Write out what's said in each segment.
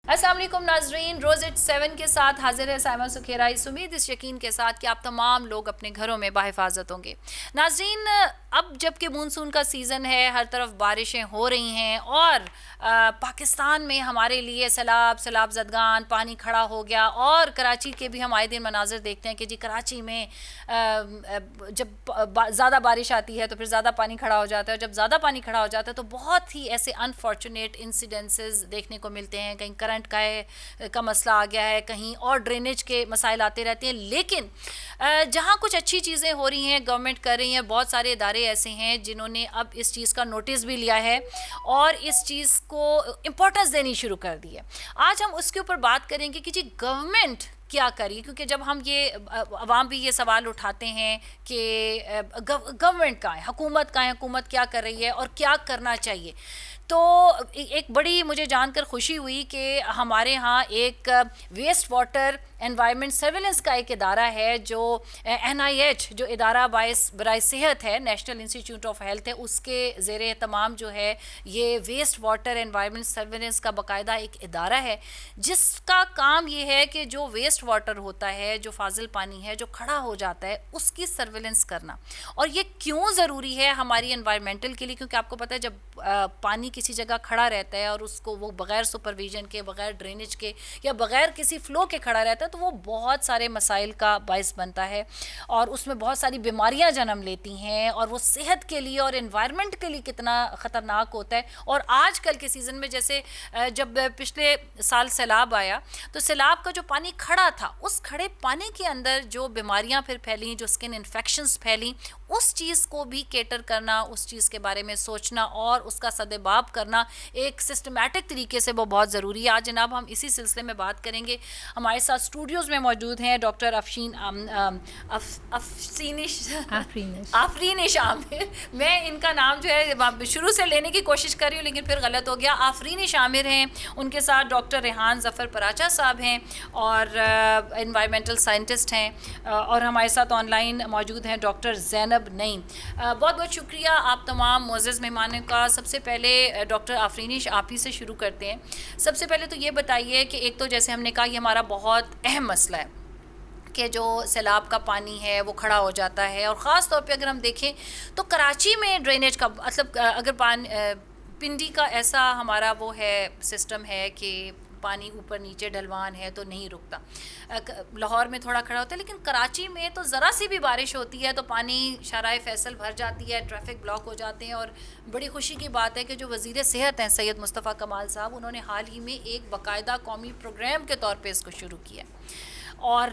السلام علیکم ناظرین، روز ایٹ 7 کے ساتھ حاضر ہے سائمہ سکھیرا، اس امید اس یقین کے ساتھ کہ آپ تمام لوگ اپنے گھروں میں بحفاظت ہوں گے۔ ناظرین، اب جب کہ مونسون کا سیزن ہے، ہر طرف بارشیں ہو رہی ہیں اور پاکستان میں ہمارے لیے سیلاب زدگان پانی کھڑا ہو گیا، اور کراچی کے بھی ہم آئے دن مناظر دیکھتے ہیں کہ جی کراچی میں جب زیادہ بارش آتی ہے تو پھر زیادہ پانی کھڑا ہو جاتا ہے، اور جب زیادہ پانی کھڑا ہو جاتا ہے تو بہت ہی ایسے انفارچونیٹ انسیڈنسز دیکھنے کو ملتے ہیں۔ کہیں کرنٹ کا مسئلہ آ گیا ہے، کہیں اور ڈرینیج کے مسائل آتے رہتے ہیں، لیکن جہاں کچھ اچھی چیزیں ہو رہی ہیں، گورنمنٹ کر رہی ہیں، بہت سارے ادارے ایسے ہیں جنہوں نے اب اس چیز کا نوٹس بھی لیا ہے اور اس چیز کو امپورٹنس دینی شروع کر دی ہے۔ آج ہم اس کے اوپر بات کریں گے کہ جی گورنمنٹ کیا کری، کیونکہ جب ہم یہ عوام بھی یہ سوال اٹھاتے ہیں کہ گورنمنٹ کہاں ہے، حکومت کہاں ہے، حکومت کیا کر رہی ہے اور کیا کرنا چاہیے، تو ایک بڑی مجھے جان کر خوشی ہوئی کہ ہمارے ہاں ایک ویسٹ واٹر انوائرمنٹ سرویلنس کا ایک ادارہ ہے جو NIH جو ادارہ برائے صحت ہے، نیشنل انسٹیٹیوٹ آف ہیلتھ ہے، اس کے زیر اہتمام جو ہے یہ ویسٹ واٹر انوائرمنٹ سرویلنس کا باقاعدہ ایک ادارہ ہے، جس کا کام یہ ہے کہ جو ویسٹ واٹر ہوتا ہے، جو فاضل پانی ہے جو کھڑا ہو جاتا ہے، اس کی سرویلنس کرنا۔ اور یہ کیوں ضروری ہے ہماری انوائرمنٹل کے لیے، کیونکہ آپ کو پتہ ہے جب پانی کسی جگہ کھڑا رہتا ہے اور اس کو وہ بغیر سپرویژن کے، بغیر ڈرینیج کے یا بغیر کسی فلو کے کھڑا رہتا ہے تو وہ بہت سارے مسائل کا باعث بنتا ہے، اور اس میں بہت ساری بیماریاں جنم لیتی ہیں، اور وہ صحت کے لیے اور انوائرمنٹ کے لیے کتنا خطرناک ہوتا ہے۔ اور آج کل کے سیزن میں جیسے جب پچھلے سال سیلاب آیا تو سیلاب کا جو پانی کھڑا تھا، اس کھڑے پانی کے اندر جو بیماریاں پھر پھیلیں، جو اسکن انفیکشنز پھیلیں، اس چیز کو بھی کیٹر کرنا، اس چیز کے بارے میں سوچنا اور اس کا سدباب کرنا ایک سسٹمیٹک طریقے سے وہ بہت ضروری ہے۔ آج جناب ہم اسی سلسلے میں بات کریں گے۔ ہمارے ساتھ اسٹوڈیوز میں موجود ہیں ڈاکٹر آفرینش عامر، میں ان کا نام جو ہے شروع سے لینے کی کوشش کر رہی ہوں لیکن پھر غلط ہو گیا، آفرینش عامر ہیں، ان کے ساتھ ڈاکٹر ریحان ظفر پراچا صاحب ہیں اور انوائرمنٹل سائنٹسٹ ہیں، اور ہمارے ساتھ آن لائن موجود ہیں ڈاکٹر زینب نعیم۔ بہت بہت شکریہ آپ تمام معزز مہمانوں کا۔ سب سے پہلے ڈاکٹر آفرینش آپ ہی سے شروع کرتے ہیں۔ سب سے پہلے تو یہ بتائیے کہ ایک تو جیسے ہم نے کہا یہ ہمارا بہت اہم مسئلہ ہے کہ جو سیلاب کا پانی ہے وہ کھڑا ہو جاتا ہے، اور خاص طور پہ اگر ہم دیکھیں تو کراچی میں ڈرینیج کا مطلب اگر پنڈی کا ایسا ہمارا وہ ہے سسٹم ہے کہ پانی اوپر نیچے ڈھلوان ہے تو نہیں رکتا، لاہور میں تھوڑا کھڑا ہوتا ہے، لیکن کراچی میں تو ذرا سی بھی بارش ہوتی ہے تو پانی شارع فیصل بھر جاتی ہے، ٹریفک بلاک ہو جاتے ہیں۔ اور بڑی خوشی کی بات ہے کہ جو وزیر صحت ہیں سید مصطفیٰ کمال صاحب، انہوں نے حال ہی میں ایک باقاعدہ قومی پروگرام کے طور پہ اس کو شروع کیا، اور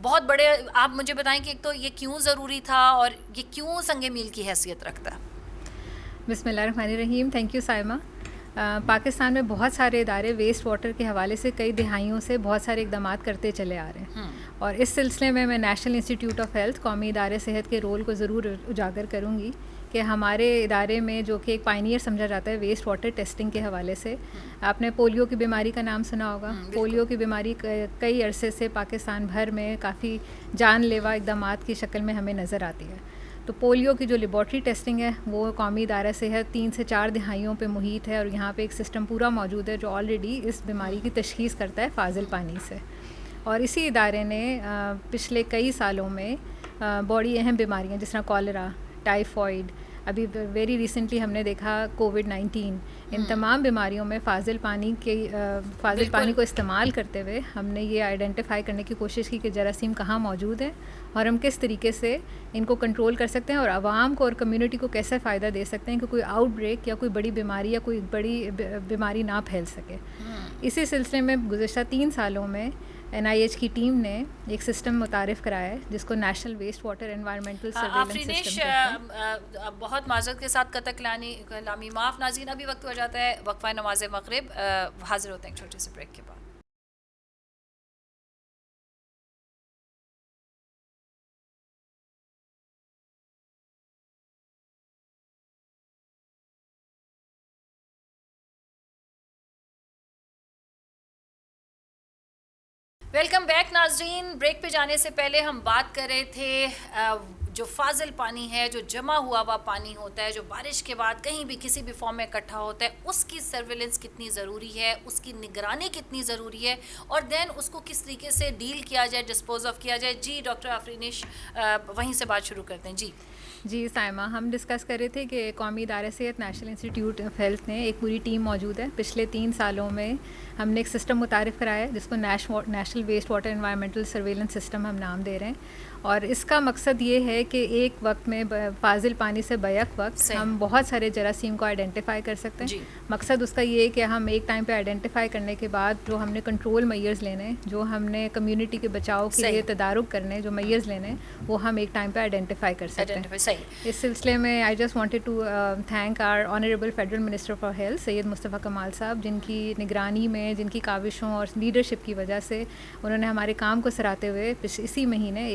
بہت بڑے آپ مجھے بتائیں کہ ایک تو یہ کیوں ضروری تھا اور یہ کیوں سنگ میل کی حیثیت رکھتا ہے؟ بسم اللہ الرحمن الرحیم۔ Thank you Saima. پاکستان میں بہت سارے ادارے ویسٹ واٹر کے حوالے سے کئی دہائیوں سے بہت سارے اقدامات کرتے چلے آ رہے ہیں، اور اس سلسلے میں نیشنل انسٹیٹیوٹ آف ہیلتھ قومی ادارے صحت کے رول کو ضرور اجاگر کروں گی کہ ہمارے ادارے میں جو کہ ایک پائنیئر سمجھا جاتا ہے ویسٹ واٹر ٹیسٹنگ کے حوالے سے، آپ نے پولیو کی بیماری کا نام سنا ہوگا۔ پولیو کی بیماری کئی عرصے سے پاکستان بھر میں کافی جان لیوا اقدامات کی شکل میں ہمیں نظر آتی ہے۔ تو پولیو کی جو لیبارٹری ٹیسٹنگ ہے وہ قومی ادارہ صحت 3 سے 4 دہائیوں پہ محیط ہے، اور یہاں پہ ایک سسٹم پورا موجود ہے جو آلریڈی اس بیماری کی تشخیص کرتا ہے فاضل پانی سے۔ اور اسی ادارے نے پچھلے کئی سالوں میں بڑی اہم بیماریاں جس طرح کالرا، ٹائیفائڈ، ابھی ویری ریسنٹلی ہم نے دیکھا کووڈ-19، ان تمام بیماریوں میں فاضل پانی کو استعمال کرتے ہوئے ہم نے یہ آئیڈینٹیفائی کرنے کی کوشش کی کہ جراثیم کہاں موجود ہیں اور ہم کس طریقے سے ان کو کنٹرول کر سکتے ہیں، اور عوام کو اور کمیونٹی کو کیسے فائدہ دے سکتے ہیں کہ کوئی آؤٹ بریک یا کوئی بڑی بیماری یا کوئی بڑی بیماری نہ پھیل سکے۔ اسی سلسلے میں گزشتہ 3 سالوں میں NIH کی ٹیم نے ایک سسٹم متعارف کرایا ہے جس کو national waste water environmental surveillance system کہتے ہیں۔ بہت معذرت کے ساتھ قطع کلامی معاف ناظرین، ابھی وقت ہو جاتا ہے وقفہ نماز مغرب، حاضر ہوتے ہیں ایک چھوٹے سے بریک کے بعد۔ ویلکم بیک ناظرین۔ بریک پہ جانے سے پہلے ہم بات کر رہے تھے جو فاضل پانی ہے، جو جمع ہوا پانی ہوتا ہے، جو بارش کے بعد کہیں بھی کسی بھی فارم میں اکٹھا ہوتا ہے، اس کی سرویلنس کتنی ضروری ہے، اس کی نگرانی کتنی ضروری ہے، اور دین اس کو کس طریقے سے ڈیل کیا جائے، ڈسپوز آف کیا جائے. جی ڈاکٹر آفرینش وہیں سے بات شروع کرتے ہیں. جی سائمہ، ہم ڈسکس کر رہے تھے کہ قومی ادارہ صحت نیشنل انسٹیٹیوٹ آف ہیلتھ نے ایک پوری ٹیم موجود ہے. پچھلے 3 سالوں میں ہم نے ایک سسٹم متعارف کرایا ہے جس کو national waste water environmental surveillance system ہم نام دے رہے ہیں. اور اس کا مقصد یہ ہے کہ ایک وقت میں فاضل پانی سے بیک وقت ہم بہت سارے جراثیم کو آئیڈینٹیفائی کر سکتے ہیں. مقصد اس کا یہ ہے کہ ہم ایک ٹائم پہ آئیڈینٹیفائی کرنے کے بعد جو ہم نے کنٹرول میئرز لینے، جو ہم نے کمیونٹی کے بچاؤ کے لیے تدارک کرنے جو میئرز لینے، وہ ہم ایک ٹائم پہ آئیڈینٹیفائی کر سکتے ہیں. اس سلسلے میں I just wanted to thank our honourable federal minister for health Syed Mustafa Kamal sahab, جن کی نگرانی میں، جن کی کاوشوں اور لیڈرشپ کی وجہ سے انہوں نے ہمارے کام کو سراہتے ہوئے اسی مہینے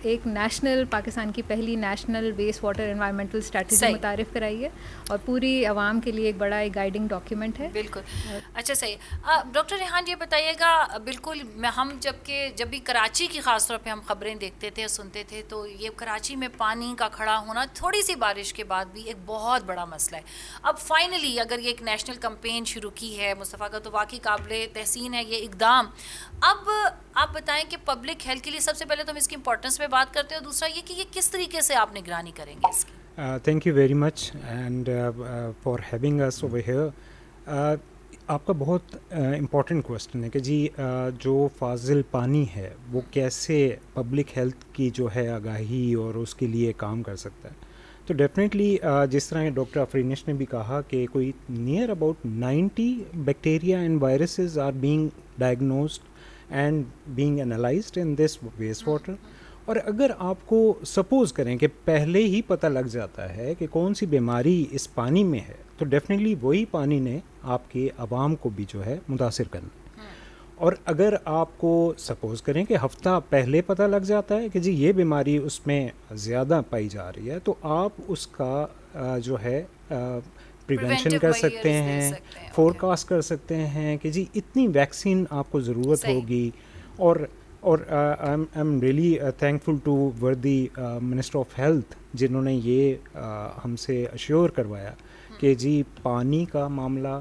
ایک نیشنل، پاکستان کی پہلی national waste water environmental strategy متعارف کرائی ہے، اور پوری عوام کے لیے ایک بڑا ایک گائیڈنگ ڈاکیومنٹ ہے. بالکل. اچھا صحیح. ڈاکٹر ریحان یہ بتائیے گا، بالکل ہم جب بھی کراچی کی خاص طور پہ ہم خبریں دیکھتے تھے، سنتے تھے، تو یہ کراچی میں پانی کا کھڑا ہونا تھوڑی سی بارش کے بعد بھی ایک بہت بڑا مسئلہ ہے. اب فائنلی اگر یہ ایک نیشنل کمپین شروع کی ہے مصطفیٰ کا، تو واقعی قابل تحسین ہے یہ اقدام. اب آپ بتائیں کہ پبلک ہیلتھ کے لیے سب سے پہلے تو ہم اس کی امپورٹنس پہ بات کرتے ہیں، اور دوسرا یہ کہ یہ کس طریقے سے آپ نگرانی کریں گے اس کی. Thank you very much and for having us over here. آپ کا بہت امپورٹنٹ کویسچن ہے کہ جی جو فاضل پانی ہے وہ کیسے پبلک ہیلتھ کی جو ہے آگاہی اور اس کے لیے کام کر سکتا ہے. تو ڈیفینیٹلی جس طرح ڈاکٹر افرینش نے بھی کہا کہ کوئی near about 90 bacteria and viruses are being diagnosed and being analysed in this waste water. اور اگر آپ کو سپوز کریں کہ پہلے ہی پتہ لگ جاتا ہے کہ کون سی بیماری اس پانی میں ہے، تو ڈیفینیٹلی وہی پانی نے آپ کے عوام کو بھی جو ہے متاثر کرنا. اور اگر آپ کو سپوز کریں کہ ہفتہ پہلے پتہ لگ جاتا ہے کہ جی یہ بیماری اس میں زیادہ پائی جا رہی ہے، تو آپ اس کا جو ہے پریونشن کر سکتے ہیں، فورکاسٹ کر سکتے ہیں کہ جی اتنی ویکسین آپ کو ضرورت ہوگی. اور I am really thankful to worthy minister of health, جنہوں نے یہ ہم سے اشیور کروایا کہ جی پانی کا معاملہ،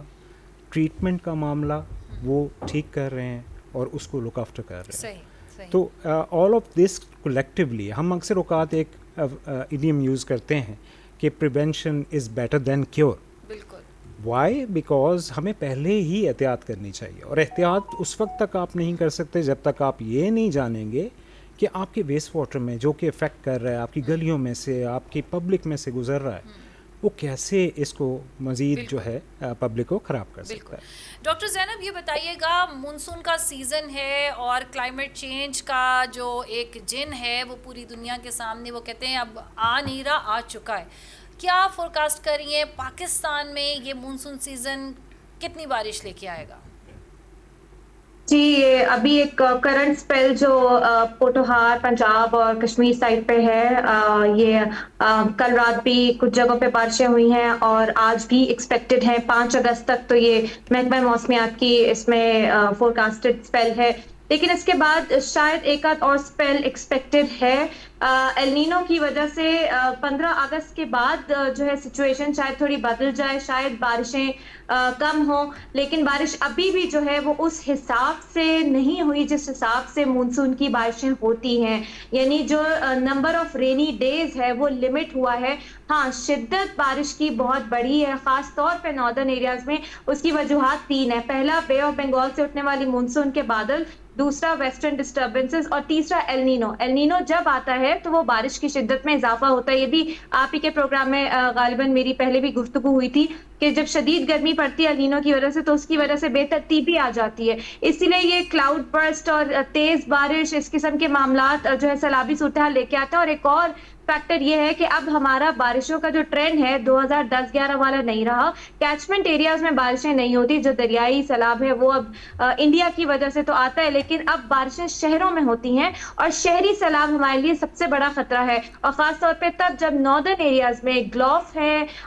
ٹریٹمنٹ کا معاملہ وہ ٹھیک کر رہے ہیں اور اس کو لک آفٹر کر رہے ہیں. تو آل آف دس کولیکٹیولی، ہم اکثر اوقات ایک ایڈیم یوز کرتے ہیں کہ prevention is better than cure. بالکل. وائی؟ بیکاز ہمیں پہلے ہی احتیاط کرنی چاہیے، اور احتیاط اس وقت تک آپ نہیں کر سکتے جب تک آپ یہ نہیں جانیں گے کہ آپ کے ویسٹ واٹر میں جو کہ افیکٹ کر رہا ہے، آپ کی گلیوں میں سے، آپ کی پبلک میں سے گزر رہا ہے، وہ کیسے اس کو مزید جو ہے پبلک کو خراب کر سکتا ہے. ڈاکٹر زینب یہ بتائیے گا، مونسون کا سیزن ہے اور کلائمیٹ چینج کا جو ایک جن ہے وہ پوری دنیا کے سامنے، وہ کہتے ہیں اب آ نہیں رہا، آ چکا ہے. کیا فورکاسٹ کر رہی ہیں پاکستان میں یہ مونسون سیزن کتنی بارش لے کے آئے گا؟ جی، یہ ابھی ایک کرنٹ اسپیل جو پوٹوہار، پنجاب اور کشمیر سائڈ پہ ہے، یہ کل رات بھی کچھ جگہوں پہ بارشیں ہوئی ہیں اور آج بھی ایکسپیکٹڈ ہیں 5 اگست تک. تو یہ محکمہ موسمیات کی اس میں فورکاسٹڈ اسپیل ہے، لیکن اس کے بعد شاید ایک آدھ اور اسپیل ایکسپیکٹڈ ہے. ایل نینو کی وجہ سے 15 اگست کے بعد جو ہے سچویشن شاید تھوڑی بدل جائے، شاید بارشیں کم ہوں، لیکن بارش ابھی بھی جو ہے وہ اس حساب سے نہیں ہوئی جس حساب سے مونسون کی بارشیں ہوتی ہیں. یعنی جو نمبر آف رینی ڈیز ہے وہ لمٹ ہوا ہے. ہاں، شدت بارش کی بہت بڑی ہے، خاص طور پہ ناردرن ایریاز میں. اس کی وجوہات 3 ہیں. پہلا، بے آف بنگال سے اٹھنے والی مونسون کے بادل، دوسرا ویسٹرن ڈسٹربنسز، اور تیسرا ایل نینو. ایل نینو جب آتا ہے تو وہ بارش کی شدت میں اضافہ ہوتا ہے. یہ بھی آپ ہی کے پروگرام میں غالباً میری پہلے بھی گفتگو ہوئی تھی کہ جب شدید گرمی پڑتی ہے ایل نینو کی وجہ سے تو اس کی وجہ سے بے ترتیبی آ جاتی ہے. اسی لیے یہ کلاؤڈ برسٹ اور تیز بارش، اس قسم کے معاملات جو ہے سیلابی صورتحال لے کے آتے ہیں. اور ایک اور فیکٹر یہ ہے کہ اب ہمارا بارشوں کا جو ٹرینڈ ہے 2010-11 والا نہیں رہا. کیچمنٹ ایریاز میں بارشیں نہیں ہوتی. جو دریائی سیلاب ہے وہ اب انڈیا کی وجہ سے تو آتا ہے، لیکن اب بارشیں شہروں میں ہوتی ہیں، اور شہری سیلاب ہمارے لیے سب سے بڑا خطرہ ہے. اور خاص طور پہ تب جب ناردرن ایریاز میں گلوف ہے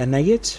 NIH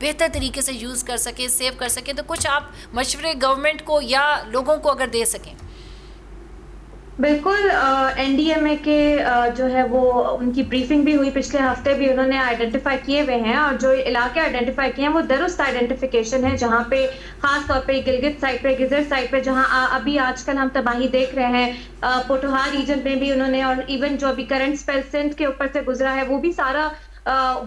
بہتر طریقے سے یوز کر سکیں, سیو کر سکیں, تو کچھ آپ مشورے گورنمنٹ کو یا لوگوں کو اگر دے سکیں؟ بالکل, این ڈی ایم اے کے جو ہے وہ ان کی بریفنگ بھی ہوئی پچھلے ہفتے بھی, انہوں نے آئیڈینٹیفائی کیے ہوئے ہیں, اور جو علاقے آئیڈینٹیفائی کیے ہیں وہ درست آئیڈینٹیفیکیشن ہے, جہاں پہ خاص طور پہ گلگت سائڈ پہ, گزر سائڈ پہ, جہاں ابھی آج کل ہم تباہی دیکھ رہے ہیں. پوٹوہار ریجن میں بھی انہوں نے, اور ایون جو ابھی کرنٹ اسپیل سندھ کے اوپر سے گزرا ہے, وہ بھی سارا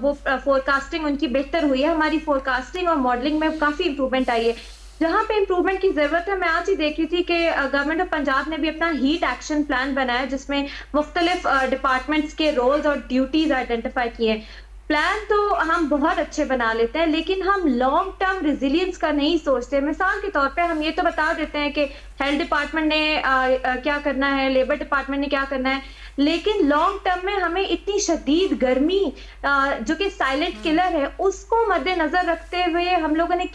وہ فورکاسٹنگ ان کی بہتر ہوئی ہے. ہماری فورکاسٹنگ اور ماڈلنگ میں کافی امپروومنٹ آئی ہے. جہاں پہ امپروومنٹ کی ضرورت ہے, میں آج ہی دیکھ رہی تھی کہ گورنمنٹ آف پنجاب نے بھی اپنا ہیٹ ایکشن پلان بنایا, جس میں مختلف ڈپارٹمنٹس کے رولز اور ڈیوٹیز آئیڈینٹیفائی کیے ہیں. پلان تو ہم بہت اچھے بنا لیتے ہیں, لیکن ہم لانگ ٹرم ریزیلینس کا نہیں سوچتے. مثال کے طور پہ ہم یہ تو بتا دیتے ہیں کہ ہیلتھ ڈپارٹمنٹ نے کیا کرنا ہے, لیبر ڈپارٹمنٹ نے کیا کرنا ہے, لیکن لانگ ٹرم میں ہمیں اتنی شدید گرمی جو کہ سائلنٹ کلر ہے, اس کو مد نظر رکھتے ہوئے ہم لوگوں نے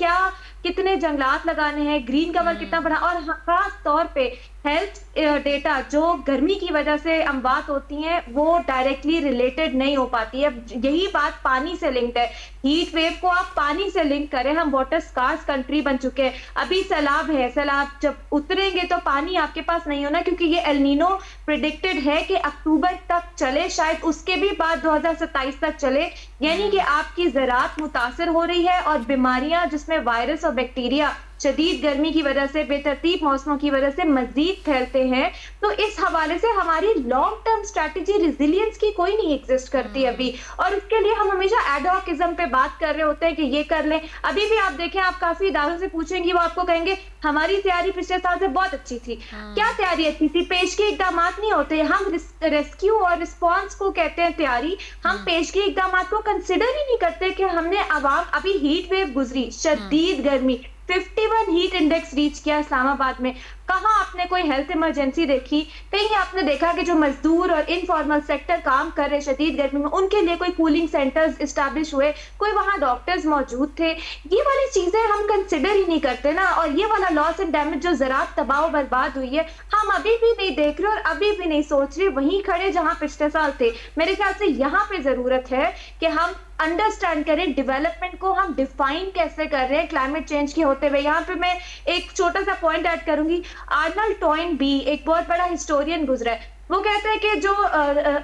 کتنے جنگلات لگانے ہیں, گرین کور کتنا بڑا, اور خاص طور پہ ہیلتھ ڈیٹا جو گرمی کی وجہ سے اموات ہوتی ہیں وہ ڈائریکٹلی ریلیٹڈ نہیں ہو پاتی ہے. یہی بات پانی سے لنکڈ ہے, ہیٹ ویو کو آپ پانی سے لنک کریں. ہم واٹر اسکارس کنٹری بن چکے ہیں. ابھی سیلاب ہے, سیلاب جب اتریں گے تو پانی آپ کے پاس نہیں ہونا, کیونکہ یہ ایل نینو پریڈکٹڈ ہے کہ اکتوبر تک چلے, شاید اس کے بھی بعد 2027 تک چلے. یعنی کہ آپ کی زراعت متاثر ہو رہی ہے, اور بیماریاں جس میں وائرس اور بیکٹیریا شدید گرمی کی وجہ سے, بے ترتیب موسموں کی وجہ سے مزید پھیلتے ہیں. تو اس حوالے سے ہماری لانگ ٹرم اسٹریٹجی ریزیلینس کی کوئی نہیں ایگزسٹ کرتی ابھی, اور اس کے لیے ہم ہمیشہ ایڈ ہاکزم پہ بات کر رہے ہوتے ہیں کہ یہ کر لیں. ابھی بھی آپ دیکھیں, آپ کافی اداروں سے پوچھیں گی, وہ آپ کو کہیں گے ہماری تیاری پچھلے سال سے بہت اچھی تھی. کیا تیاری اچھی تھی؟ پیشگی اقدامات نہیں ہوتے. ہم ریسکیو اور رسپانس کو کہتے ہیں تیاری, ہم پیشگی اقدامات کو کنسیڈر ہی نہیں کرتے کہ ہم نے عوام, ابھی ہیٹ ویو گزری, شدید گرمی, 51 ہیٹ انڈیکس ریچ کیا اسلام آباد میں. کہاں آپ نے کوئی ہیلتھ ایمرجنسی دیکھی؟ کہیں آپ نے دیکھا کہ جو مزدور اور انفارمل سیکٹر کام کر رہے شدید گرمی میں, ان کے لیے کوئی کولنگ سینٹرز اسٹیبلش ہوئے, کوئی وہاں ڈاکٹرز موجود تھے؟ یہ والی چیزیں ہم کنسیڈر ہی نہیں کرتے نا. اور یہ والا لاس اینڈ ڈیمیج جو زراعت تباہ و برباد ہوئی ہے, ہم ابھی بھی نہیں دیکھ رہے اور ابھی بھی نہیں سوچ رہے, وہیں کھڑے جہاں پچھلے سال تھے. میرے خیال سے یہاں پہ ضرورت ہے کہ ہم انڈرسٹینڈ کریں ڈیولپمنٹ کو ہم ڈیفائن کیسے کر رہے ہیں کلائمیٹ چینج کے ہوتے ہوئے. یہاں پہ میں ایک چھوٹا سا پوائنٹ ایڈ کروں گی. آرنلڈ ٹوائنبی ایک بہت بڑا ہسٹورین گزرا ہے, وہ کہتے ہیں کہ جو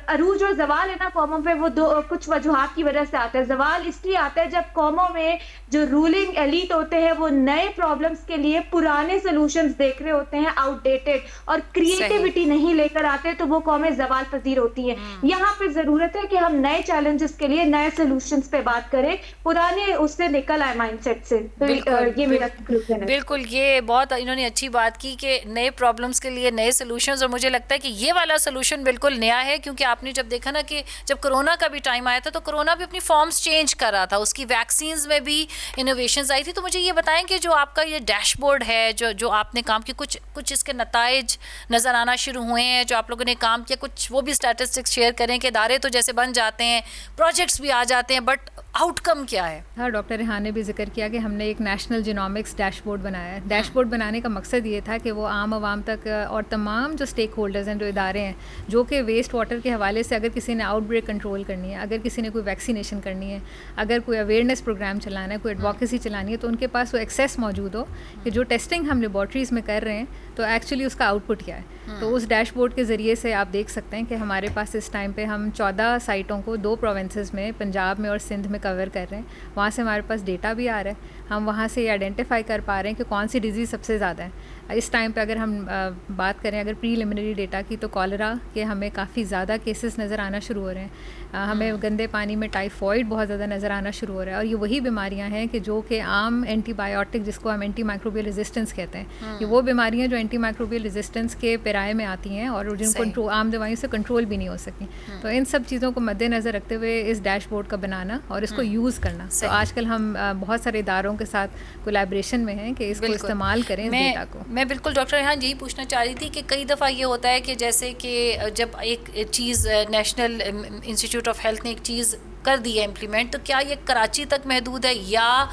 عروج اور زوال ہے نا قوموں پہ, وہ کچھ وجوہات کی وجہ سے آتا ہے. زوال اس لیے آتا ہے جب قوموں میں جو رولنگ ایلیٹ ہوتے ہیں وہ نئے پرابلمس کے لیے پرانے سولوشنز دیکھ رہے ہوتے ہیں, آؤٹ ڈیٹڈ, اور کریٹیوٹی نہیں لے کر آتے, تو وہ قومیں زوال پذیر ہوتی ہیں. یہاں پہ ضرورت ہے کہ ہم نئے چیلنجز کے لیے نئے سولوشنز پہ بات کریں, پرانے اس سے نکل آئے مائنڈ سیٹ سے. یہ میرا کنکلوژن ہے. بالکل, یہ بہت انہوں نے اچھی بات کی کہ نئے پرابلمس کے لیے نئے سولوشنز, اور مجھے لگتا ہے کہ یہ والا سولوشن بالکل نیا ہے, کیونکہ آپ نے جب دیکھا نا کہ جب کرونا کا بھی ٹائم آیا تھا تو کرونا بھی اپنی فارمز چینج کر رہا تھا, اس کی ویکسینز میں بھی انوویشنز آئی تھی. تو مجھے یہ بتائیں کہ جو آپ کا یہ ڈیش بورڈ ہے, جو آپ نے کام کی, کچھ اس کے نتائج نظر آنا شروع ہوئے ہیں جو آپ لوگوں نے کام کیا, کچھ وہ بھی اسٹیٹسٹکس شیئر کریں کہ ادارے تو جیسے بن جاتے ہیں, پروجیکٹس بھی آ جاتے ہیں, بٹ آؤٹ کم کیا ہے؟ ہاں, ڈاکٹر ریحان نے بھی ذکر کیا کہ ہم نے ایک نیشنل جینومکس ڈیش بورڈ بنایا ہے. ڈیش بورڈ بنانے کا مقصد یہ تھا کہ وہ عام عوام تک اور تمام جو اسٹیک ہولڈرز ہیں, جو ادارے ہیں, جو کہ ویسٹ واٹر کے حوالے سے اگر کسی نے آؤٹ بریک کنٹرول کرنی ہے, اگر کسی نے کوئی ویکسینیشن کرنی ہے, اگر کوئی اویئرنیس پروگرام چلانا ہے, کوئی ایڈوکیسی چلانی ہے, تو ان کے پاس وہ ایکسیس موجود ہو کہ جو ٹیسٹنگ ہم لیبارٹریز میں کر رہے ہیں تو ایکچولی اس کا آؤٹ پٹ کیا ہے. تو اس ڈیش بورڈ کے ذریعے سے آپ دیکھ سکتے ہیں کہ ہمارے پاس اس ٹائم پہ ہم 14 سائٹوں کو 2 پروونسز میں, پنجاب میں اور سندھ میں کور کر رہے ہیں. وہاں سے ہمارے پاس ڈیٹا بھی آ رہا ہے, ہم وہاں سے یہ آئیڈینٹیفائی کر پا رہے ہیں کہ کون سی ڈیزیز سب سے زیادہ ہے. اس ٹائم پہ اگر ہم بات کریں اگر پریلیمنری ڈیٹا کی, تو کالرا کے ہمیں کافی زیادہ کیسز نظر آنا شروع ہو رہے ہیں. ہمیں گندے پانی میں ٹائیفائڈ بہت زیادہ نظر آنا شروع ہو رہا ہے, اور یہ وہی بیماریاں ہیں کہ جو کہ عام اینٹی بایوٹک, جس کو ہم اینٹی مائکروبیل ریزسٹنس کہتے ہیں, یہ وہ بیماریاں جو اینٹی مائکروبیل ریزسٹنس کے پیرائے میں آتی ہیں اور جن کو عام دوائیوں سے کنٹرول بھی نہیں ہو سکی. تو ان سب چیزوں کو مد نظر رکھتے ہوئے اس ڈیش بورڈ کا بنانا اور اس کو یوز کرنا. تو آج کل ہم بہت سارے اداروں کے ساتھ کولیبریشن میں ہیں کہ اس کو استعمال کریں اس ڈیٹا کو. میں بالکل ڈاکٹر ریحان یہی پوچھنا چاہ رہی تھی کہ کئی دفعہ یہ ہوتا ہے کہ جیسے کہ جب ایک چیز نیشنل انسٹیٹیوٹ آف ہیلتھ نے ایک چیز کر دی ہے امپلیمنٹ, تو کیا یہ کراچی تک محدود ہے یا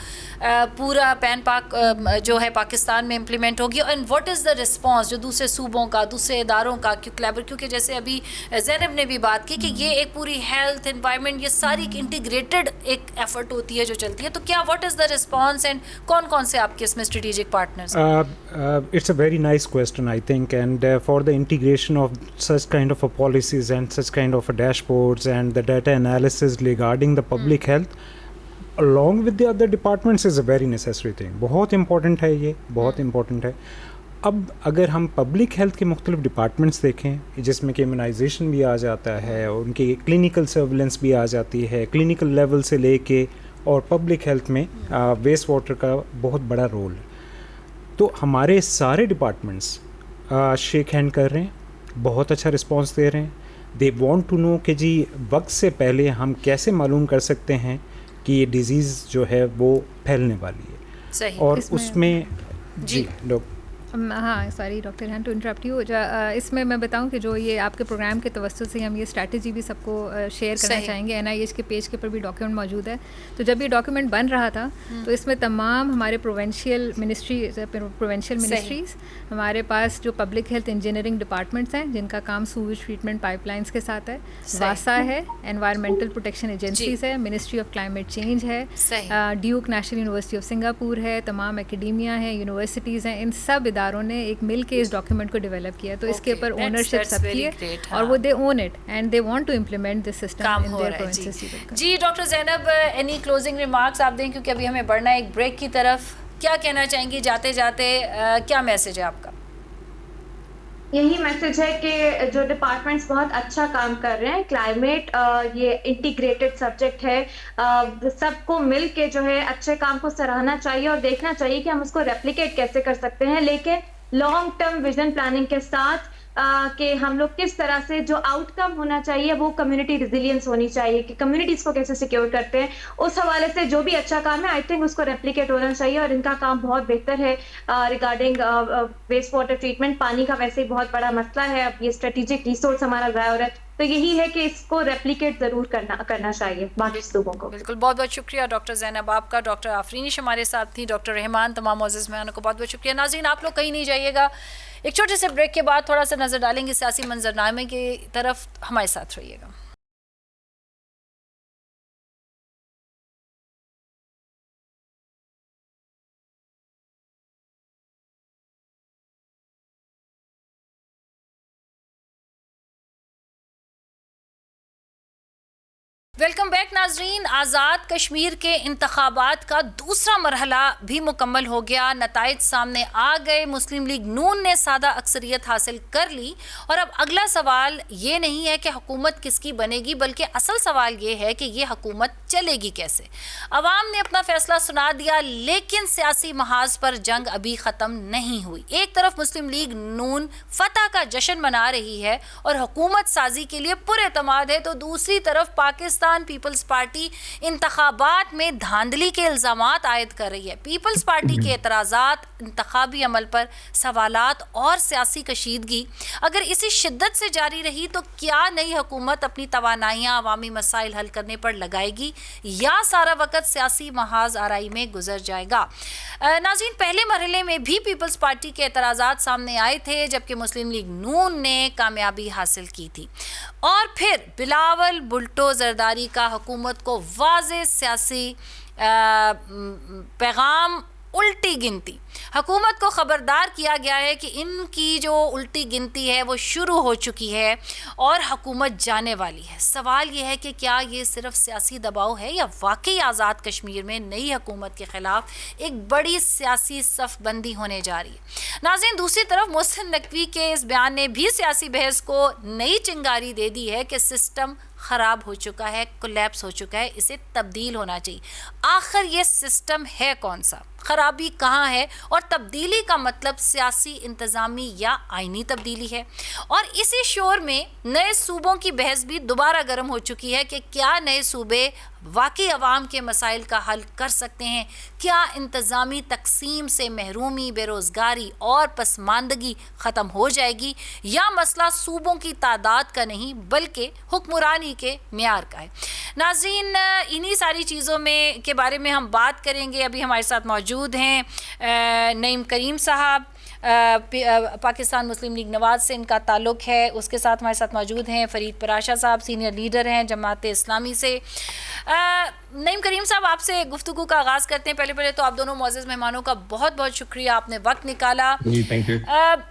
پورا پین پاک جو ہے پاکستان میں امپلیمنٹ ہوگی؟ And what is the response جو دوسرے صوبوں کا, دوسرے اداروں کا, کیونکہ جیسے ابھی زینب نے بھی بات کی کہ یہ ایک پوری ہیلتھ انوائرمنٹ, یہ ساری ایک انٹیگریٹڈ ایک ایفرٹ ہوتی ہے جو چلتی ہے, تو کیا what is the response and کون کون سے آپ کے اس میں strategic partners? It's a very nice question, I think, and for the integration of such kind of a policies and such kind of a dashboards and the data analysis regarding the public health along with the other departments is a very necessary thing. بہت important ہے, یہ بہت important ہے. اب اگر ہم public health کے مختلف ڈپارٹمنٹس دیکھیں جس میں کہ امیونائزیشن بھی آ جاتا ہے, ان کی کلینکل سرویلنس بھی آ جاتی ہے, کلینکل لیول سے لے کے, اور پبلک ہیلتھ میں ویسٹ واٹر کا بہت بڑا رول ہے. تو ہمارے سارے ڈپارٹمنٹس شیک ہینڈ کر رہے ہیں, بہت اچھا رسپانس دے رہے ہیں. دے وانٹ ٹو نو کہ جی وقت سے پہلے ہم کیسے معلوم کر سکتے ہیں کہ یہ ڈیزیز جو ہے وہ پھیلنے والی ہے. صحیح. اور اس میں جی ہاں sorry doctor Rehan to interrupt you, اس میں بتاؤں کہ جو یہ آپ کے پروگرام کے توسط سے ہم یہ اسٹریٹجی بھی سب کو شیئر کرنا چاہیں گے. NIH کے پیج کے پر بھی ڈاکیومنٹ موجود ہے. تو جب یہ ڈاکیومنٹ بن رہا تھا تو اس میں تمام ہمارے پروونشیل منسٹریز, ہمارے پاس جو پبلک ہیلتھ انجینئرنگ ڈپارٹمنٹس ہیں جن کا کام سویج ٹریٹمنٹ پائپ لائنس کے ساتھ ہے, واسا ہے, انوائرمنٹل پروٹیکشن ایجنسیز ہے, منسٹری آف کلائمیٹ چینج ہے, duke national university of Singapore ہے, تمام اکیڈیمیا ہیں, یونیورسٹیز ہیں, ان سب اداروں نے ایک مل کے اس ڈاکیومنٹ کو ڈیولپ کیا. تو اس کے اوپر اونرشپ سب کی ہے اور وہ they own it and they want to implement this system in their provinces. جی doctor Zainab, any closing remarks آپ دیں کیونکہ ابھی ہمیں بڑھنا ہے ایک بریک کی طرف. کیا کہنا چاہیں گی جاتے جاتے, کیا میسج ہے آپ کا؟ یہی میسج ہے کہ جو ڈپارٹمنٹس بہت اچھا کام کر رہے ہیں. کلائمیٹ یہ انٹیگریٹڈ سبجیکٹ ہے, سب کو مل کے جو ہے اچھے کام کو سراہنا چاہیے اور دیکھنا چاہیے کہ ہم اس کو ریپلیکیٹ کیسے کر سکتے ہیں, لیکن لانگ ٹرم ویژن پلاننگ کے ساتھ کہ ہم لوگ کس طرح سے جو آؤٹ کم ہونا چاہیے وہ کمیونٹی ریزیلینس ہونی چاہیے, کہ کمیونٹیز کو کیسے سیکیور کرتے ہیں. اس حوالے سے جو بھی اچھا کام ہے آئی تھنک اس کو ریپلیکیٹ ہونا چاہیے, اور ان کا کام بہت بہتر ہے ریگارڈنگ ویسٹ واٹر ٹریٹمنٹ. پانی کا ویسے ہی بہت بڑا مسئلہ ہے, اب یہ اسٹریٹجک ریسورس ہمارا ضائع ہو رہا ہے, تو یہی ہے کہ اس کو ریپلیکیٹ ضرور کرنا چاہیے باقی صوبوں کو. بالکل, بہت بہت شکریہ ڈاکٹر زینب آپ کا. ڈاکٹر آفرینش ہمارے ساتھ تھی, ڈاکٹر رحمان, تمام معزز مہمانوں کو بہت بہت شکریہ. ناظرین آپ لوگ کہیں نہیں جائیے گا, ایک چھوٹے سے بریک کے بعد تھوڑا سا نظر ڈالیں گے سیاسی منظرنامے کی طرف, ہمارے ساتھ رہیے گا. ویلکم بیک ناظرین. آزاد کشمیر کے انتخابات کا دوسرا مرحلہ بھی مکمل ہو گیا, نتائج سامنے آ گئے. مسلم لیگ نون نے سادہ اکثریت حاصل کر لی, اور اب اگلا سوال یہ نہیں ہے کہ حکومت کس کی بنے گی, بلکہ اصل سوال یہ ہے کہ یہ حکومت چلے گی کیسے. عوام نے اپنا فیصلہ سنا دیا, لیکن سیاسی محاذ پر جنگ ابھی ختم نہیں ہوئی. ایک طرف مسلم لیگ نون فتح کا جشن منا رہی ہے اور حکومت سازی کے لیے پر اعتماد ہے, تو دوسری طرف پاکستان پیپلز پارٹی انتخابات میں دھاندلی کے الزامات عائد کر رہی ہے. پیپلز پارٹی کے اعتراضات, انتخابی عمل پر سوالات اور سیاسی کشیدگی اگر اسی شدت سے جاری رہی تو کیا نئی حکومت اپنی توانائیاں عوامی مسائل حل کرنے پر لگائے گی, یا سارا وقت سیاسی محاذ آرائی میں گزر جائے گا؟ ناظرین, پہلے مرحلے میں بھی پیپلز پارٹی کے اعتراضات سامنے آئے تھے, جبکہ مسلم لیگ نون نے کامیابی حاصل کی تھی. اور پھر بلاول بھٹو زرداری کا حکومت کو واضح سیاسی پیغام, الٹی گنتی. حکومت کو خبردار کیا گیا ہے کہ ان کی جو الٹی گنتی ہے وہ شروع ہو چکی ہے اور حکومت جانے والی ہے. سوال یہ ہے کہ کیا یہ صرف سیاسی دباؤ ہے یا واقعی آزاد کشمیر میں نئی حکومت کے خلاف ایک بڑی سیاسی صف بندی ہونے جا رہی ہے؟ ناظرین, دوسری طرف محسن نقوی کے اس بیان نے بھی سیاسی بحث کو نئی چنگاری دے دی ہے کہ سسٹم خراب ہو چکا ہے, کولیپس ہو چکا ہے, اسے تبدیل ہونا چاہیے. آخر یہ سسٹم ہے کون سا؟ خرابی کہاں ہے اور تبدیلی کا مطلب سیاسی انتظامی یا آئینی تبدیلی ہے. اور اسی شور میں نئے صوبوں کی بحث بھی دوبارہ گرم ہو چکی ہے کہ کیا نئے صوبے واقعی عوام کے مسائل کا حل کر سکتے ہیں؟ کیا انتظامی تقسیم سے محرومی، بے روزگاری اور پسماندگی ختم ہو جائے گی، یا مسئلہ صوبوں کی تعداد کا نہیں بلکہ حکمرانی کے معیار کا ہے؟ ناظرین، انہی ساری چیزوں میں کے بارے میں ہم بات کریں گے. ابھی ہمارے ساتھ موجود ہیں نعیم کریم صاحب، پاکستان مسلم لیگ نواز سے ان کا تعلق ہے. اس کے ساتھ ہمارے ساتھ موجود ہیں فرید پراشا صاحب، سینئر لیڈر ہیں جماعت اسلامی سے. نعیم کریم صاحب، آپ سے گفتگو کا آغاز کرتے ہیں. پہلے تو آپ دونوں معزز مہمانوں کا بہت بہت شکریہ، آپ نے وقت نکالا.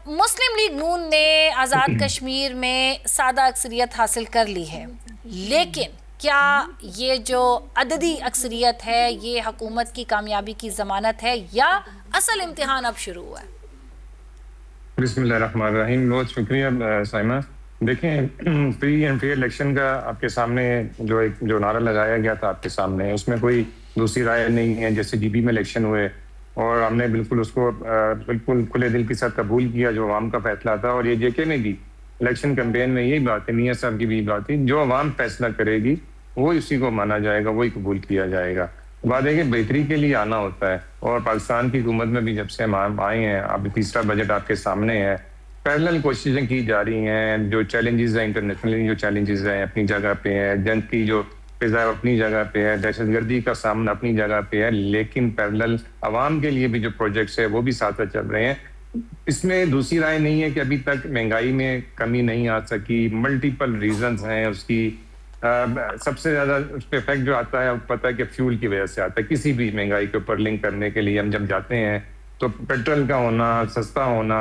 مسلم لیگ نون نے آزاد کشمیر میں سادہ اکثریت حاصل کر لی ہے، لیکن کیا یہ جو عددی اکثریت ہے یہ حکومت کی کامیابی کی ضمانت ہے یا اصل امتحان اب شروع ہوا ہے؟ بسم اللہ الرحمن الرحیم. بہت شکریہ سائمہ. دیکھیں، فری اینڈ فیئر الیکشن کا آپ کے سامنے جو نعرہ لگایا گیا تھا آپ کے سامنے، اس میں کوئی دوسری رائے نہیں ہے. جیسے جی بی میں الیکشن ہوئے اور ہم نے بالکل اس کو بالکل کھلے دل کے ساتھ قبول کیا جو عوام کا فیصلہ تھا. اور یہ جے کے میں بھی الیکشن کمپین میں یہی بات ہے، میاں صاحب کی بھی بات تھی، جو عوام فیصلہ کرے گی وہ اسی کو مانا جائے گا، وہی قبول کیا جائے گا. بات ہے کہ بہتری کے لیے آنا ہوتا ہے. اور پاکستان کی حکومت میں بھی جب سے ہم آئے ہیں، اب تیسرا بجٹ آپ کے سامنے ہے، پیرلل کوششیں کی جا رہی ہیں. جو چیلنجز ہیں انٹرنیشنلی، جو چیلنجز ہیں اپنی جگہ پہ ہیں، جنگ کی جو فضا اپنی جگہ پہ ہے، دہشت گردی کا سامنا اپنی جگہ پہ ہے، لیکن پیرلل عوام کے لیے بھی جو پروجیکٹس ہیں وہ بھی ساتھ ساتھ چل رہے ہیں. اس میں دوسری رائے نہیں ہے کہ ابھی تک مہنگائی میں کمی نہیں آ سکی. ملٹیپل ریزنز ہیں اس کی. سب سے زیادہ اس پہ افیکٹ جو آتا ہے پتہ ہے کہ فیول کی وجہ سے آتا ہے. کسی بھی مہنگائی کے اوپر لنک کرنے کے لیے ہم جب جاتے ہیں تو پیٹرول کا ہونا، سستا ہونا،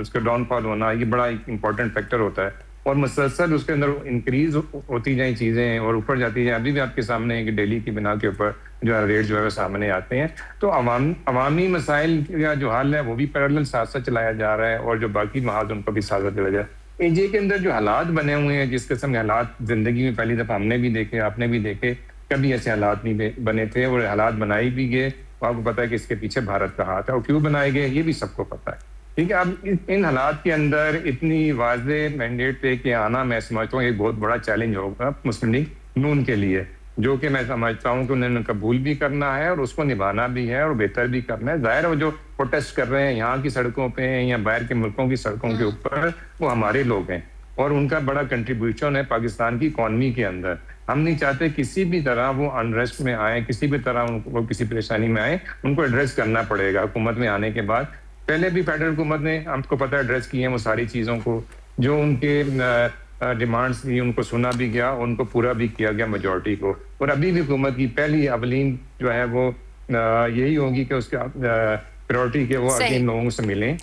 اس کا ڈاؤن فال ہونا، یہ بڑا ایک امپورٹنٹ فیکٹر ہوتا ہے. اور مسلسل اس کے اندر انکریز ہوتی جائیں چیزیں اور اوپر جاتی جائیں. ابھی بھی آپ کے سامنے ہے کہ ڈیلی کی بنا کے اوپر جو ہے ریٹ جو ہے سامنے آتے ہیں. تو عوامی مسائل کا جو حل ہے وہ بھی پیرلل ساتھ ساتھ چلایا جا رہا ہے، اور جو باقی محاذ ان کو بھی ساتھ ساتھ چلایا جا رہا ہے. جے کے اندر جو حالات بنے ہوئے ہیں، جس قسم کے حالات زندگی میں پہلی دفعہ ہم نے بھی دیکھے، آپ نے بھی دیکھے، کبھی ایسے حالات نہیں بنے تھے. اور حالات بنائی بھی گئے. آپ کو پتہ ہے کہ اس کے پیچھے بھارت کا ہاتھ ہے، اور کیوں بنائے گئے یہ بھی سب کو پتہ ہے. ٹھیک ہے. اب ان حالات کے اندر اتنی واضح مینڈیٹ لے کے آنا، میں سمجھتا ہوں ایک بہت بڑا چیلنج ہوگا مسلم لیگ نون کے لیے، جو کہ میں سمجھتا ہوں کہ انہوں نے قبول بھی کرنا ہے اور اس کو نبھانا بھی ہے اور بہتر بھی کرنا ہے. ظاہر ہے وہ جو پروٹیسٹ کر رہے ہیں یہاں کی سڑکوں پہ یا باہر کے ملکوں کی سڑکوں کے اوپر، وہ ہمارے لوگ ہیں اور ان کا بڑا کنٹریبیوشن ہے پاکستان کی اکانومی کے اندر. ہم نہیں چاہتے کسی بھی طرح وہ انریسٹ میں آئیں، کسی بھی طرح وہ کسی پریشانی میں آئیں. ان کو ایڈریس کرنا پڑے گا حکومت میں آنے کے بعد. پہلے بھی فیڈرل حکومت نے ہم کو پتہ ایڈریس کی ہیں وہ ساری چیزوں کو، جو ان کے ڈیمانڈس تھی ان کو سنا بھی گیا، ان کو پورا بھی کیا گیا میجورٹی کو. اور ابھی بھی حکومت کی پہلی اولین جو ہے وہ یہی ہوگی کہ اس کا پریورٹی کے وہ اگین لوگوں سے ملیں،